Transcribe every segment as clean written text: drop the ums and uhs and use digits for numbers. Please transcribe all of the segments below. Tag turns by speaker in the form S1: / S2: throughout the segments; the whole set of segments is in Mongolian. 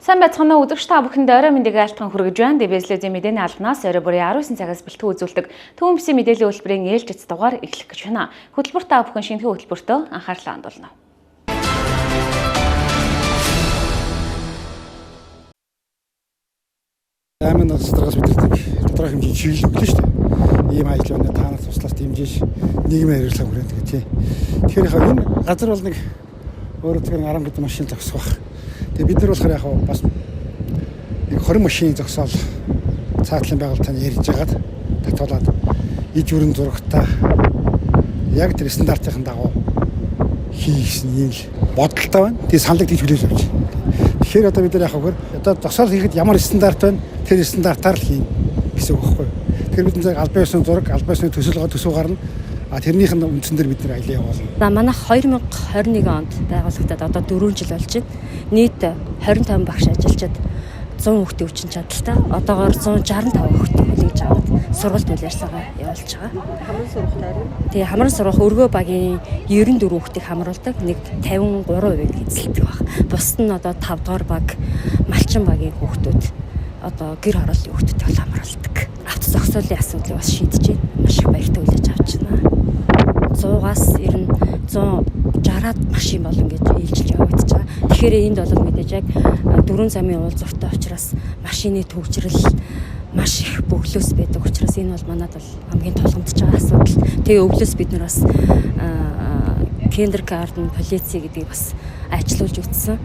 S1: Сайн байцгаана уу өдөрч та бүхэнд орой мэндийг айлтган хүргэж байна. Дэвэслэзийн мэдээний албанаас орой бүрийн 19 цагаас бэлтгэн үзүүлдэг Түүнбэсийн мэдээллийн хөтөлбөрийн ээлжид дугаар эхлэх гэж байна. Хөтөлбөр та бүхэн шинэхэн хөтөлбөртөө анхаарлаа хандуулна.
S2: Амын насдраас мэдэрдэг тодорхой хэмжээний чиглэл өглөө шүү дээ. Ийм ажил байна. Та нарт туслалт хэмжээж нийгмийн хэрэглээ хүрээдэг тий. Тэгэхээр яг энэ газар бол нэг өөрөө тэр 10 гэдэг машин зогсох байх. Тэгээ бид нар болохоор яг бас нэг 20 машин зогсоол цаатлын байгууллагын ярьж байгаад татуулаад иж бүрэн зурагтаа яг тэр стандартын дагуу хийсэн юм л бодолтой байна. Тэгээ саналыг тийж хүлээж авч. Тэгэхээр одоо бид нар яг хөөөр одоо зогсоол хийхэд ямар стандарт байна? Тэр стандартаар л хийн гэсэн үг байхгүй юу? Тэгэхээр бид нэг албан ёсны зураг, албан ёсны төсөв гарна. Тэрнийх нь үндсэн дээр бид нар аялал явуулна.
S3: Манайх 2021 онд байгуулагдаад одоо 4 жил болж байна. Нийт 25 багш ажиллаж 100 хүүхдийн хүчин чадалтай. Одоогоор 165 хүүхдийн хүлээж аваад сургалт үлээрсэгээ явуулж байгаа.
S4: Хамрын сургалтаар юу?
S3: Тэгээ хамрын сургах өргөө багийн 94 хүүхдийг хамруулдаг. Нэг 53% эзэлдэг баг. Бусд нь одоо 5 дугаар баг, малчин багийн хүүхдүүд одоо гэр хорооллын хүүхдүүдийг бол хамруулдаг. Авто зогсоолын асуудлыг бас шийдэж байна. Маш их баяртай хүлээж авч байна. 100-аас 160-аад машин болон гэж ээлжилж явагдаж байгаа. Тэгэхээр энд бол мэдээж яг 4 замын уулзалттай учраас машины төвчрэл маш их бөглөөс байдаг учраас энэ бол манад бол хамгийн тулгамдж байгаа асуудал. Тэгээ өглөөс бид нар бас киндергартен полиц гэдгийг бас ажиллуулж үзсэн.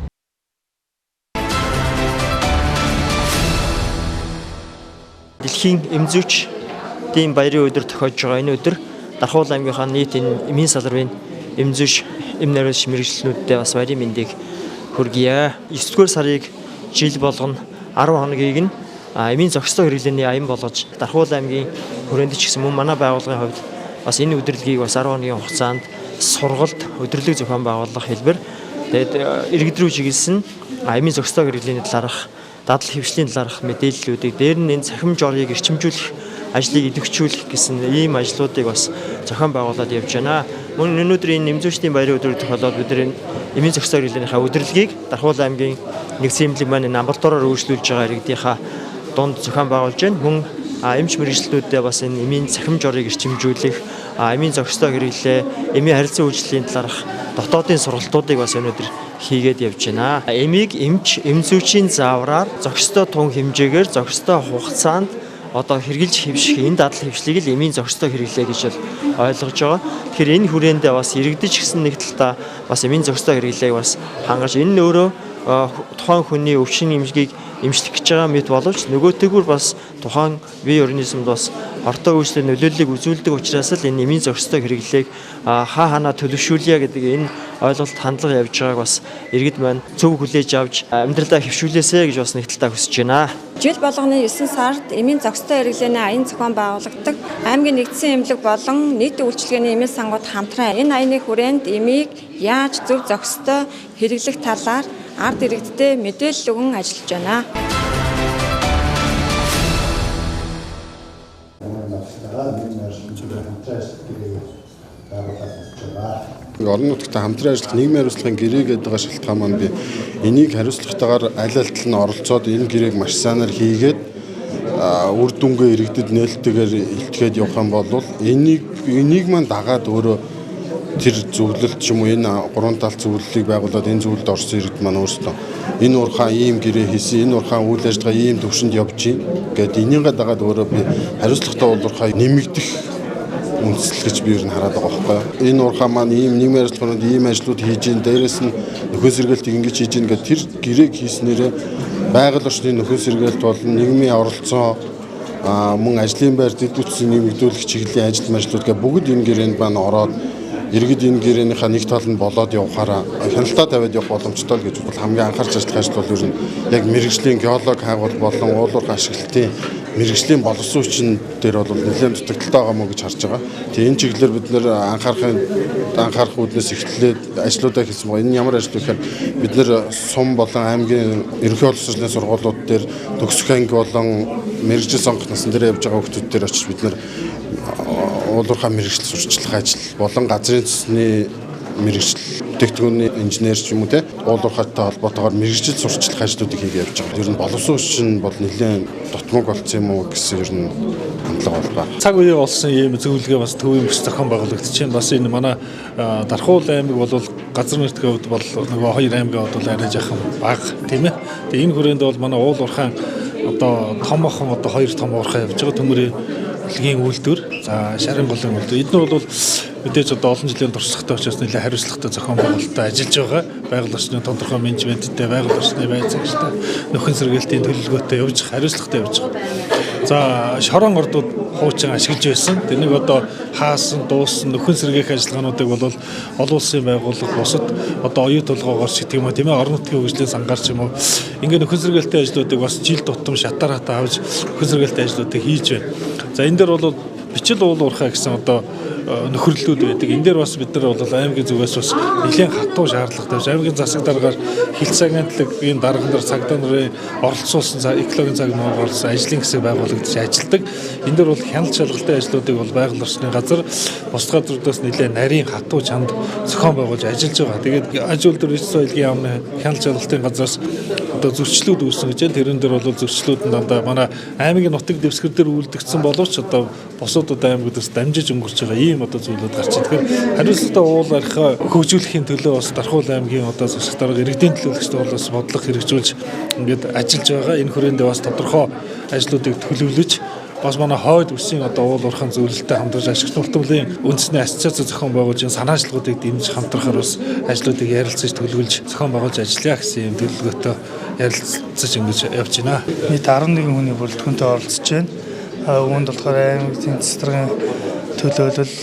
S5: Дэлхийн эмзүүчдийн баярын өдөр тохиож байгаа энэ өдөр Дархуул аймгийнхаа нийт эмийн салбарын эмзүүч эм найруулагч мэргэжлэнүүдтэй бас баярын мэндийг хүргье. 9-р сарыг жил болгоно 10 хоногийг нь эмийн зохистой хэрэглээний аян болгож Дархуул аймгийн хүрээнд ч гэсэн мөн манай байгууллагын хувьд бас энэ өдрөлгийг бас 10 хоногийн хугацаанд сургалт, өдрөлөг зохион байгуулах хэлбэр тэгээд иргэд рүү чиглэсэн эмийн зохистой хэрэглээний талаарх дадал хэвшлийн талаарх мэдээллүүдийг дээр нь энэ цахимж орыг эрчимжүүлэх ажлыг идэвхжүүлэх гэсэн ийм ажлуудыг бас зохион байгуулад явж байна. Мөн өнөөдөр энэ эмзүүчдийн баярын өдрөөр тохиолдоод бид нар эмийн зохистой хэрэглээнийхээ өдрөлгийг Дархуул аймгийн нэгдсэн эмнэлэг маань намбалтаараар өөрчлүүлж байгаа иргэдийнхаа дунд зохион байгуулж байна. Мөн эмч мэргэжлүүдээ бас энэ эмийн цахимж орыг эрчимжүүлэх, эмийн зохистой хэрэглээ, эмийн харилцан үйлчлэлийн талаарх дотоодын сургалтуудыг бас өнөөдөр хийгээд явж байна. Эмийг эмч, эмзүүчийн заавраар зохистой тун хэмжээгээр зохистой хугацаанд одоо хэрэгжилж хэвших энэ дадал хэвшлийг л эмийн зохистой хэрэглээ гэж ойлгож байгаа. Тэгэхээр энэ хүрээндээ бас иргэдэж гисэн нэг талдаа бас эмийн зохистой хэрэглээг бас хангаж энэ нь өөрөө тухайн хүний өвчин эмчгийг эмчлэх гэж байгаа мэт боловч нөгөөтэйгүр бас тухайн бие организмд бас хортой үйлчлэл нөлөөллийг үзүүлдэг учраас л энэ эмийн зохистой хэрэглээг хаана төлөвшүүлье гэдэг энэ ойлголт хандлага явж байгааг бас иргэд маань зөв хүлээж авч амьдралдаа хэвшүүлээсэ гэж бас нэг талдаа хүсэж байна.
S4: Жил болгоны 9 сард эмийн зохистой хэрэглээний аян зохион байгуулагддаг. Аймгийн нэгдсэн эмнэлэг болон нийтийн үйлчилгээний эмийн сангууд хамтран энэ аяны хүрээнд эмийг яаж зөв зохистой хэрэглэх талаар ард иргэдтэй мэдээлэл өгөн ажиллаж байна.
S6: Орон нутагт хамтран ажиллах нийгмийн хариуцлагын гэрээ гэдэг байгаа шалтгаан маань би энийг хариуцлагатайгаар аль аль нь оролцоод энэ гэрээг маш сайнаар хийгээд үр дүнгээ иргэдэд нээлттэйгээр илтгэхэд явах юм бол энийг маань дагаад өөрөө тэр зөвлөлт ч юм уу энэ 3 талт зөвлөлийг байгуулад энэ зөвлөлд орсон иргэд маань өөрсдөө энэ урхаа ийм гэрээ хийсэн, энэ урхаа үйл ажиллагаа ийм төвшөнд явж гин гэдэг энийгээ дагаад өөрөө би хариуцлагатай урхаа нэмэгдэх үндэслэл гэж би ер нь хараад байгаа байхгүй юу. Энэ урхаа маань ийм нийгмийн харилцаанд ийм ажлууд хийж ин дээрээс нь нөхөн сэргээлтийг ингэж хийж ин гэдэг тэр гэрээг хийснээрээ байгаль орчны нөхөн сэргээлт болон нийгмийн оролцоо мөн ажлын байр дэд үтсийн нэмэгдүүлэх чиглэлийн ажил мэжлүүд гэх бүгд энэ гэрээнд маань ороод иргэд энэ гэрээнийхээ нэг тал нь болоод явахаараа хяналтаа тавиад явах боломжтой л гэж бол хамгийн анхаарч ажиллах ажил бол ер нь яг мэргэжлийн геолог хайгуул болон уулуурх ашиглалтын мэргэжлийн боловсон хүчин дээр бол нэлээд дутагдaltaй байгаа мó гэж харж байгаа. Тэгээ энэ чиглэлээр бид нэр анхаарах үүднээс эхлээд ажлуудаа хийсэн байгаа. Энэ ямар ажил вэ гэхээр бид нэр сум болон аймгийн ерөнхий боловсролын сургуулиуд дээр төгсөх анги болон мэргэжил сонгох насны дээр явж байгаа хүүхдүүд дээр очиж бид нэр уулуурхаа мэргэжил сурчлах ажил болон газрын цэсний мэрэгжил бүтээгдэхүүний инженер ч юм уу те уул уурхайтай холбоотойгоор мэрэгжил сурчлах ажлуудыг хийгээ явж байгаа. Ер нь боловсон шин бол нэлээд дутмаг болсон юм уу гэсэн ер нь хандлага бол байна.
S7: Цаг үеийн олсон ийм зөвлөгөө бас төвийн бүс зохион байгуулагдчихээн. Бас энэ манай Дархуул аймаг бол газар нутгийн хувьд бол нөгөө хоёр аймгийн хувьд бол арай жаахан бага тийм ээ. Тэгээ энэ хүрээнд бол манай уул уурхайн одоо томоохон одоо хоёр том уурхай явж байгаа төмөрийн хэлгийн үйлдвэр, за шарын голын үйлдвэр. Эдгээр бол мэдээж одоо олон жилийн туршлагатай учраас нэлээд хариуцлагатай зохион байгуулалтад ажиллаж байгаа. Байгаль орчны тодорхой менежменттэй, байгаль орчны байр цагчтай, нөхөн сэргээлтийн төлөвлөгөөтэй явж хариуцлагатай явж байгаа. За шорон ордууд хуучин ашиглаж байсан. Тэнийг одоо хаасан, дууссан нөхөн сэргээх ажиллагаануудыг бол олон улсын байгууллага бусад одоо оюу толгоогоор ч гэдэг юм уу тийм ээ орон нутгийн хөгжлийн сангаар ч юм уу ингээд нөхөн сэргээлтийн ажлуудыг бас жил тутам шатаар хатаа авч нөхөн сэргээлтийн ажлуудыг хийж байна. За энэ дээр бол бичил уул уурхай гэсэн одоо нөхөрлөлүүд байдаг. Энэ дээр бас бид нар бол аймгийн зүгээс бас нэлээд хатуу шаардлагатай. Аймгийн засаг даргаар хилцээгийн агентлагийн дарга нар цагдаа нарын оролцуулсан экологийн цаг нуургалсан ажлын хэсэг байгуулагдаж ажилладаг. Энэ дээр бол хяналт шалгалтын ажлуудыг бол байгаль орчны газар бусад газруудаас нэлээд нарийн хатуу чамд зохион байгуулж ажиллаж байгаа. Тэгээд аж үйлдвэр эц соёлын яамны хяналт шалгалтын газраас одоо зөрчлүүд үүснэ гэж. Тэрэн дээр бол зөрчлүүд нь дандаа манай аймгийн нутаг дэвсгэр дээр үйлдэгдсэн боловч одоо бусад одоо аймагуудаас дамжиж өнгөрч байгаа ийм одоо зүйлүүд гарч байгаа. Тэгэхээр хариуцлагатай уул архаа хөгжүүлэхийн төлөө бас Дархуул аймгийн одоо засаг дарга иргэдийн төлөөлөгчдөө бол бас бодлого хэрэгжүүлж ингээд ажиллаж байгаа. Энэ хүрээндээ бас тодорхой ажлуудыг төлөвлөж бас манай хойд бүсийн одоо уул уурхайн зөвлөлтөд хамтарч ашигч нутгийн үндэсний ассоциац зохион байгуулж санаачлагуудыг дэмжих хамтрахаар бас ажлуудыг ярилцаж төлөвлөж зохион байгуулж ажиллая гэсэн юм төлөвлөгөөтэй ярилцаж ингэж явж байна.
S8: Нийт 11 хүний бүрэлдэхүүнтэй оролцож байна. Үүнд болохоор аймгийн цэцэргийн төлөөлөл,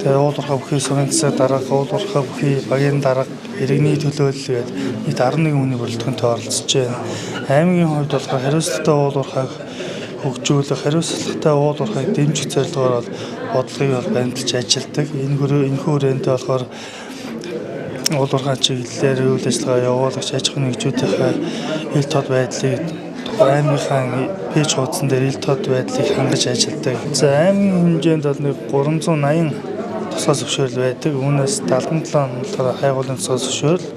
S8: тэгээ уул уурхай бүхий сургалтын засаг дарга, уул уурхай бүхий багийн дарга, иргэний төлөөлөл гээд нийт 11 хүний бүрэлдэхүүнтэй оролцож байна. Аймгийн хувьд болохоор хариуцлагатай уул уурхайг хөгжүүлэх, хариуцлагатай уул уурхайг дэмжих зорилгоор бодлогыг бол баримталж ажилладаг. Энэ хүрээндээ болохоор уул уурхай чиглэлээр үйл ажиллагаа явуулагч аж ахуйн нэгжүүдийнхээ ил тод байдлыг аймгийн пэйж хуудсан дээр ил тод байдлыг хангаж ажилладаг. За аймгийн хэмжээнд бол нэг 380 тусгай зөвшөөрөл байдаг. Үүнээс 77 болохоор хайгуулын тусгай зөвшөөрөл.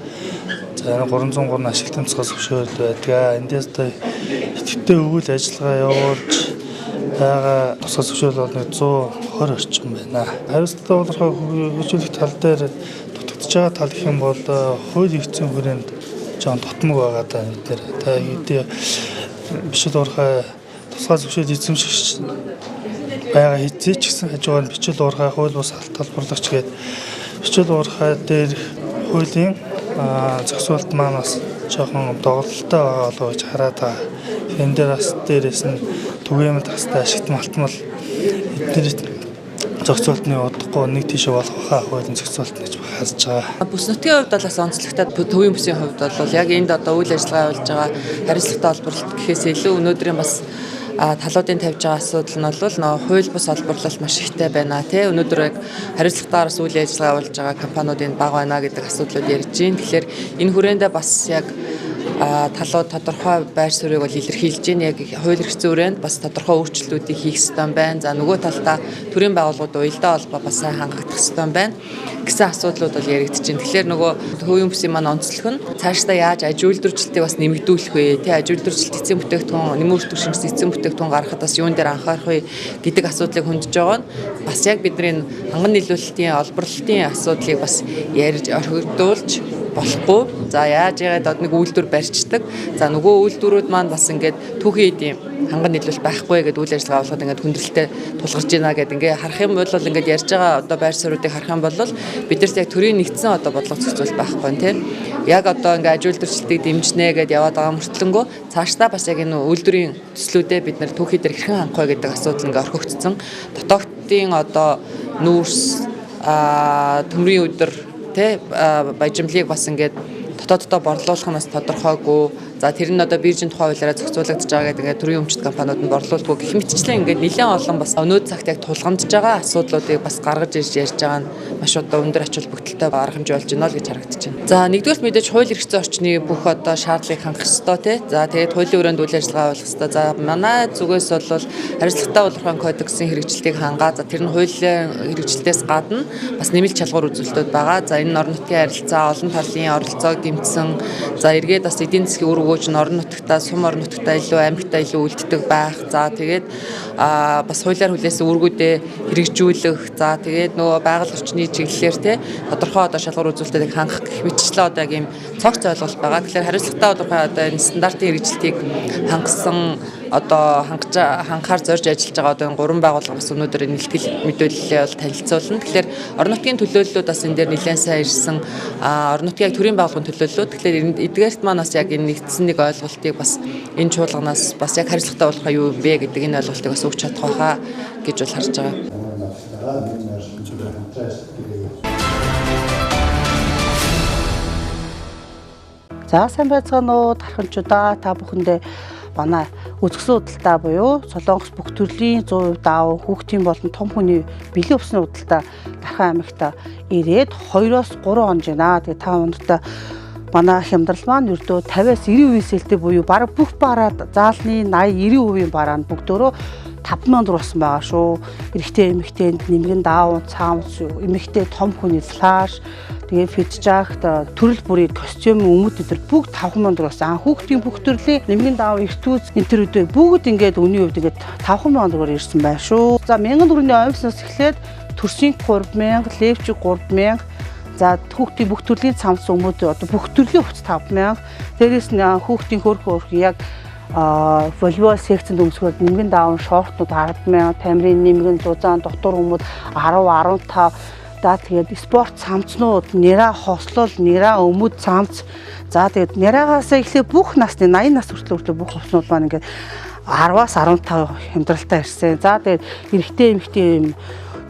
S8: За 303 ашиглалтын тусгай зөвшөөрөл байдаг. Эндээс идэвхтэй өвөл ажиллагаа явуулж байгаа тусгай зөвшөөрөл бол 120 орчим байна. Хариуцлагатай уул уурхай хөгжүүлэх тал дээр дутагдж байгаа тал гэх юм бол хууль эрхцэн хүрээнд жоон тутмаг байгаа даа бид нэр. Та хэдий бичил уурхай тусгай зөвшөөрөл эзэмшигч байгаа хэзээ ч гэсэн хажуугаар нь бичил уурхай хууль бус алт талбарлагч гээд бичил уурхай дээр хуулийн зохицуулалт маань бас жоохон доголдолтой байгаа болов гэж хараад байгаа. Энэ дээр бас дээрээс нь түгээмэл тастай ашигт малтмал эдгээр зохицуултны удахгүй нэг тийшээ болох хаа хуулийн зохицуулт гэж харж байгаа.
S9: Бүс нутгийн хувьд бол бас онцлогтой төвийн бүсийн хувьд бол яг энд одоо үйл ажиллагаа явуулж байгаа хариуцлагатай олборлолт гэхээс илүү өнөөдрийн бас талуудын тавьж байгаа асуудал нь бол нөө хууль бус олборлолт маш ихтэй байна тий. Өнөөдөр яг хариуцлагатаараас үйл ажиллагаа явуулж байгаа компаниудын баг байна гэдэг асуудлууд ярьж байна. Тэгэхээр энэ хүрээндээ бас яг талууд тодорхой байр суурийг бол илэрхийлж байна. Яг хууль эрх зүйн хүрээнд бас тодорхой өөрчлөлтүүдийг хийх ёстой байна. За нөгөө талдаа төрийн байгууллагууд уялдаа холбоо бас сайн хангагдах ёстой байна гэсэн асуудлууд бол яригдж байна. Тэгэхээр нөгөө төвийн бүсийн маань онцлог нь цаашдаа яаж аж үйлдвэржилтийг бас нэмэгдүүлэх вэ? Тэ аж үйлдвэржилт эцсийн бүтээгдэхүүн нэмэгдүүлэх шинжилгээ эцсийн бүтээгдэхүүн гаргахад бас юун дээр анхаарах вэ гэдэг асуудлыг хөндөж байгаа нь бас яг бидний ханган нийлүүлэлтийн олборлолтын асуудлыг бас ярьж орхигдуулж болохгүй. За яаж яагаад нэг үйлдвэр барьцдаг. За нөгөө үйлдвэрүүд маань бас ингээд түүхийн эдийн ханган нийлүүлэлт байхгүй гэдэг үйл ажиллагаа болоод ингээд хүндрэлтэй тулгарч байна гэдэг ингээд харах юм бол ингээд ярьж байгаа одоо байр суурьдыг харах юм бол бидэрт яг төрийн нэгдсэн одоо бодлого зохицуул байхгүй тийм. Яг одоо ингээд аж үйлдвэрчлэлтийг дэмжнэ гэдээ яваад байгаа мөртлөнгөө цаашдаа бас яг энэ үйлдвэрийн төслүүдээ бид нар түүхий дээр хэрхэн хангах вэ гэдэг асуудал ингээд орхигдсон. Дотоодын одоо нүүрс төмрийн өдөр тэ баяжмлыг бас ингээд дотооддоо борлуулах нь бас тодорхойгүй. За тэр нь одоо биржийн тухай хуулиараа зохицуулагдж байгаа гэдэг төрийн өмчт компаниуд нь борлуулдаггүй гэх мэтчлэн ингээд нэлээд олон бас өнөөдөр цагт яг тулгамдж байгаа асуудлуудыг бас гаргаж ирж ярьж байгаа нь маш одоо өндөр ач холбогдолтой арга хэмжээ болж байна л гэж харагдаж байна. За нэгдүгээр мэдээж хууль эрх зүйн орчны бүх одоо шаардлагыг хангах ёстой тий. За тэгээд хуулийн өрөөнд үйл ажиллагаа явуулах ёстой. За манай зүгээс бол хариуцлагатай улирхан кодексын хэрэгжилтийг хангаа. За тэр нь хуулийн хэрэгжилтээс гадна бас нэмэлт шалгуур үзүүлэлтүүд байгаа. За энэ орон нутгийн харилцаа, олон талын оролцоог дэмжсэн. За эргээд бас эдийн засгийн үр өгөөж нь орон нутгатаа, сум орон нутгатаа илүү амьгтаа илүү үлддэг байх. За тэгээд бас хуулиар хүлээсэн үүргүүдээ хэрэгжүүлэх. За тэгээд нөгөө байгаль орчны чиглэлээр тий тодорхой одоо шалгуур үзүүлэлтийг хангах гэх мэтчлээ одоо яг ийм цогц ойлголт байгаа. Тэгэхээр хариуцлагатай улирхан одоо энэ стандартын хэрэгжилтийг хангасан одоо ханхаар зорж ажиллаж байгаа одоо энэ 3 байгууллага бас өнөөдөр нэлтгэл мэдээлэлээ бол танилцуулна. Тэгэхээр орон нутгийн төлөөллүүд бас энэ дээр нэлээд сайн ирсэн. Орон нутгийн яг төрийн байгууллагын төлөөллүүд. Тэгэхээр эдгээрт маань бас яг энэ нэгдсэн нэг ойлголтыг бас энэ чуулганаас бас яг хариуцлагатай улирхан юу юм бэ гэдэг энэ ойлголтыг бас өгч чадах байхаа гэж бол харж байгаа.
S10: За сайн байцгаана уу тархинчудаа та бүхэндээ манай үзэсгэлэн худалдаа буюу Солонгос бүх төрлийн 100% даав хүүхдийн болон том хүний бэлэн усны худалдаа Дархан аймагт ирээд 2-3 хоног жина. Тэгээ та өнөртөө манай хямдрал маань ердөө 50-аас 90% сэлтэй буюу бараг бүх бараад заалны 80-90% бараа нь бүгдөө 5,000 төгрөг болсон байгаа шүү. Эрэгтэй эмэгтэйнд нэмгэн даав, цаамц, эмэгтэй том хүний флаш, тэгээ фитжахт төрөл бүрийн костюм өмд өдр бүгд 5,000 төгрөг болсон. Хүүхдийн бүх төрлийн нэмгэн даав, эртүүц энтерүүдээ бүгд ингээд өний хувьд ингээд 5,000 төгрөөр ирсэн байна шүү. За 1000 төгрөгийн оймснаас эхлээд төрсийн 3,000, левчиг 3,000. За хүүхдийн бүх төрлийн цамц өмд одоо бүх төрлийн хувц 5,000. Дээрээс нь хүүхдийн хөрх яг волейбол секцэнд өмсгөөд нэмгэн даавн шортнууд 10,000, тамирын нэмгэн зузаан дотор өмд 10, 15. За тэгээд спорт цамцнууд, нера хослол, нера өмд цамц. За тэгээд нерагаас эхлээ бүх насны 80 нас хүртэл бүх хувцнууд маань ингээд 10-аас 15 хямдралтай ирсэн. За тэгээд эрэгтэй эмэгтэй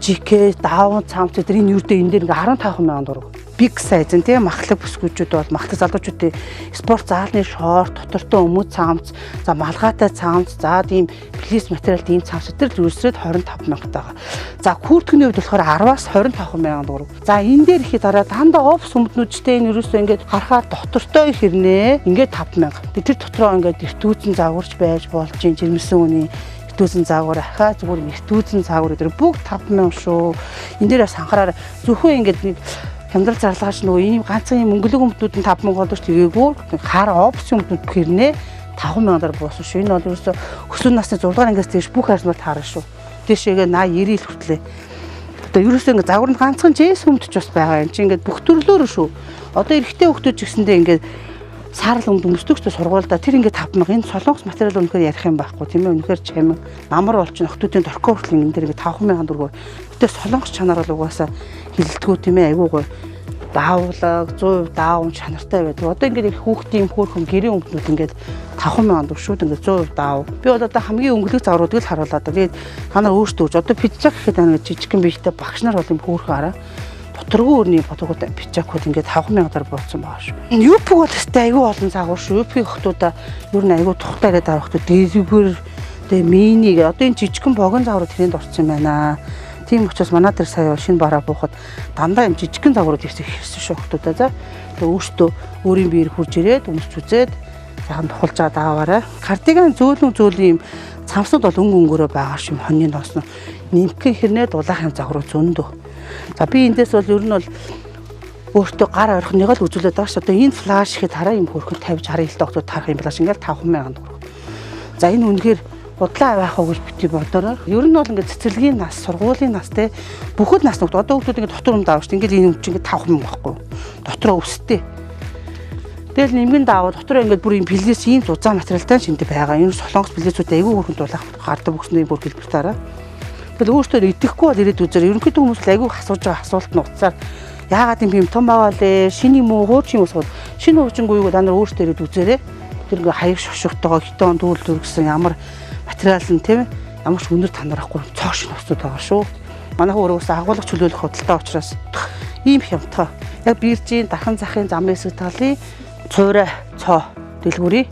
S10: жикэ, даавн цамц эдгээр энэ юрдээ энэ дээр ингээд 15,000 төгрөг. Big size нь тийм махлаг бүсгүйчүүд бол махлаг залуучуудын спорт заалны шорт, дотортой өмд цамц, за малгайтай цамц, за тийм плиз материал тийм цамц өдр зүрсрээд 25,000 таа. За хүүхдгний хувьд болохоор 10-аас 25,000 төгрөг. За энэ дээр ихэд дараа дандаа офс өмднүүдтэй энэ ерөөсөө ингээд харахаар дотортой хэрнээ ингээд 5,000. Тэр дотроо ингээд эртүүцэн загварч байж болж чинь жирэмсэн үний эртүүцэн загвар ахаа зүгээр эртүүцэн загвар өдр бүгд 5,000 шүү. Энэ дээрээс анхаараар зөвхөн ингээд нэг хямдрал зарлагаач нөгөө ийм ганцхан юм өнгөлөг өмднүүд нь 5,000 боловч тэгээгүй хар опс өмднүүд хэрнээ 5,000-аар буусан шүү. Энэ бол ерөөсө өсвөр насны 6 дугаар ангиас дээш бүх харьцуулбал таарна шүү. Дээшээгээ 80 90 ил хүртлээ. Одоо ерөөсө ингээ загвар нь ганцхан жээс өмдөж бас байгаа юм чи ингээ бүх төрлөөр шүү. Одоо эрэгтэй хүмүүс ч гэсэндээ ингээ саарл өмдөмсдөгч сургуульда тэр ингээ 5,000 энэ солонгос материал өнөхөр ярих юм байхгүй тийм ээ өнөхөр чамин намар болч нөхдүүдийн дорко хүртэл энэ дээр ингээ 5,000 төгрөг. Гэтэ солонгос чанар бол угаасаа хилэлтгүү тийм ээ айгуугой даавлаг 100% даавн чанартай байдаг. Одоо ингээд хүүхдийн хөөрхөн гэрийн өмднүүд ингээд 5,000 төгрөг шүү ингээд 100% даав. Би бол одоо хамгийн өнгөлөг завруудыг л харуулдаг. Тэгээд та нар өөрсдөө гэж одоо пижак гэхэд ана жижигхэн биетэй багш нар бол юм хөөрхөн араа. Доторгүй өрний фотогод пижакууд ингээд 5,000-аар бууцсан байгаа шүү. Юп бол тест айгүй олон загвар шүү. Юпийн хотуудаа ер нь айгүй тухтай яриад байгаа хотууд дэрвэр тэгээ мини гэ одоо энэ жижигхэн богон загвар тэрэнд орсон юм байна. Тийм учраас манай дээр сая шинэ бараа буухад дандаа юм жижигхэн загварууд ирсэн шүү хотуудаа за. Тэгээ өөртөө өөрийн биеэр хурж ирээд өмсч үзээд яхан тухалж байгаа дааваараа. Кардиган зөөлөн юм цамцууд бол өнгөрөө байгаа шүү хоньны ноос нь. Нимхэн хэрнээ дулаах юм загвар зөндөө. За би эндээс бол ер нь бол өөртөө гар орхиныг л үзүүлээд байгаа шүү. Одоо энэ флаш гэхэд хараа юм хөрхөн 50 60 ил доктор тарах юм флаш ингээл 5,000 төгрөг. За энэ үнэхээр бодлоо авах уу гэж бити бодороо. Ер нь бол ингээд цэцэрлэгийн нас, сургуулийн нас те бүхэл нас нөхд одоо хүмүүс ингээд дотор өмд авах шүү. Ингээд энэ өмч ингээд 5,000 байхгүй. Дотроо өстэй. Тэгэл нэмгэн даавал дотроо ингээд бүр юм плиз ийм зузаан материалтай шинтэй байгаа. Энэ солонгос плизүүд айгүй хөрхөн дулаах гардаг бүхсний бүр хэлбэртаараа. Тэгэл өөртөө идэхгүй бол ирээд үзэр. Ерөнхийдөө хүмүүс айгүй асууж байгаа асуулт нь уцаар яагаад юм том байгаа лээ? Шинэ юм уу, хуучин юм уу? Шинэ хуучингүйг та нар өөртөө ирээд үзээрэй. Тэр ингээ хаяг шошготойгоо хитон дүүл дүргсэн ямар материал нь тийм ямар ч өндөр танарахгүй цоошин усуд байгаа шүү. Манайхан өөрөөсөө агуулга чөлөөлөх худалдаа учраас ийм хямдхан. Яг биржийн дархан захын замын хэсэг талын цуурай цоо дэлгүүрийн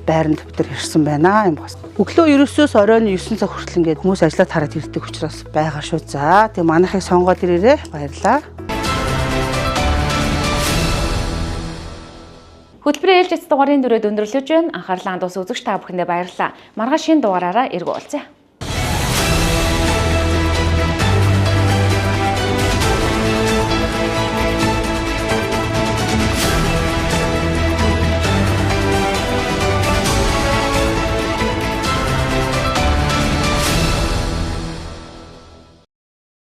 S10: байранд бид нар ирсэн байна юм байна. Өглөө 9-өөс оройн 9 цаг хүртэл ингээд хүмүүс ажиллаад хараад ирдэг учраас байгаа шүү. За тэгээ манайхыг сонгоод ирээрээ баярлалаа.
S1: Хөтөлбөрийн ээлжид дугаарын дүрээд өндөрлөж байна. Анхаарлаа хандуус үзэгч та бүхэндээ баярлалаа. Маргааш шинэ дугаараараа эргүүлцгээе.